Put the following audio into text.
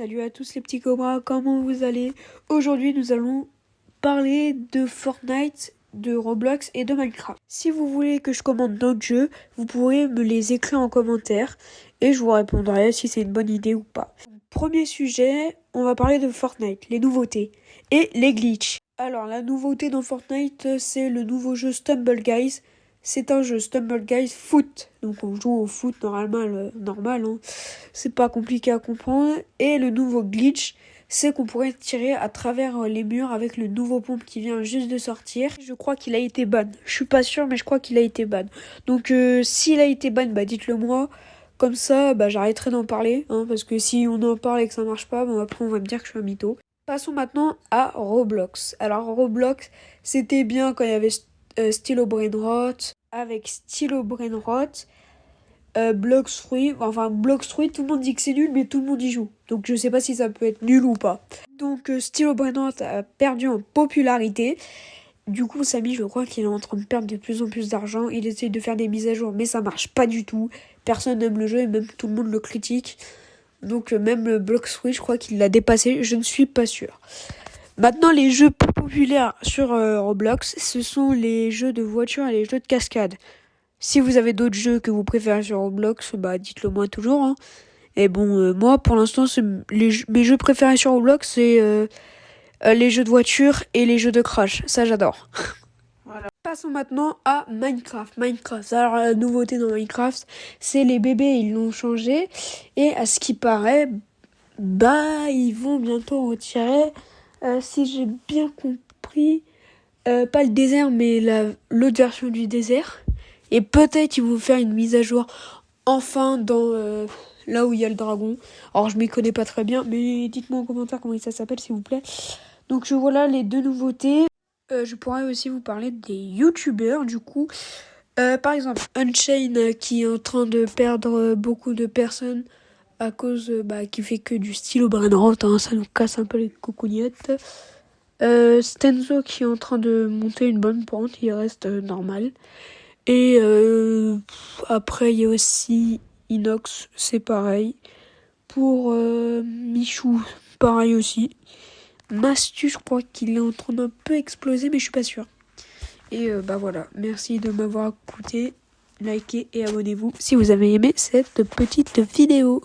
Salut à tous les petits cobras, comment vous allez? Aujourd'hui nous allons parler de Fortnite, de Roblox et de Minecraft. Si vous voulez que je commande d'autres jeux, vous pourrez me les écrire en commentaire et je vous répondrai si c'est une bonne idée ou pas. Premier sujet, on va parler de Fortnite, les nouveautés et les glitches. Alors la nouveauté dans Fortnite, c'est le nouveau jeu Stumble Guys. C'est un jeu Stumble Guys foot, donc on joue au foot normal, hein. C'est pas compliqué à comprendre. Et le nouveau glitch, c'est qu'on pourrait tirer à travers les murs avec le nouveau pompe qui vient juste de sortir. Je crois qu'il a été ban. Je suis pas sûr, mais je crois qu'il a été ban. Donc s'il a été ban, dites-le moi. Comme ça, j'arrêterai d'en parler, hein, parce que si on en parle et que ça marche pas, après on va me dire que je suis un mytho. Passons maintenant à Roblox. Alors Roblox, c'était bien quand il y avait Stylo Brainrot, avec Stylo Brainrot, Bloxfruit, Bloxfruit, tout le monde dit que c'est nul, mais tout le monde y joue. Donc je sais pas si ça peut être nul ou pas. Donc Stylo Brainrot a perdu en popularité. Du coup, Samy, je crois qu'il est en train de perdre de plus en plus d'argent. Il essaye de faire des mises à jour, mais ça marche pas du tout. Personne n'aime le jeu et même tout le monde le critique. Donc même le Bloxfruit, je crois qu'il l'a dépassé. Je ne suis pas sûre. Maintenant, les jeux plus populaires sur Roblox, ce sont les jeux de voiture et les jeux de cascade. Si vous avez d'autres jeux que vous préférez sur Roblox, dites-le moi toujours, hein. Et bon, moi, pour l'instant, mes jeux préférés sur Roblox, c'est les jeux de voiture et les jeux de crash. Ça, j'adore. Voilà. Passons maintenant à Minecraft. Alors, la nouveauté dans Minecraft, c'est les bébés, ils l'ont changé. Et à ce qui paraît, ils vont bientôt retirer, si j'ai bien compris, pas le désert, mais l'autre version du désert. Et peut-être ils vont faire une mise à jour enfin dans là où il y a le dragon. Alors je m'y connais pas très bien, mais dites-moi en commentaire comment ça s'appelle s'il vous plaît. Donc voilà les deux nouveautés. Je pourrais aussi vous parler des youtubeurs du coup. Par exemple Unchained qui est en train de perdre beaucoup de personnes à cause qui fait que du stylo Brainrot, hein, ça nous casse un peu les coucougnettes. Stenzo qui est en train de monter une bonne pente, il reste normal. Et après, il y a aussi Inox, c'est pareil. Pour Michou, pareil aussi. Mastu, je crois qu'il est en train d'un peu exploser, mais je suis pas sûre. Et voilà, merci de m'avoir écouté. Likez et abonnez-vous si vous avez aimé cette petite vidéo.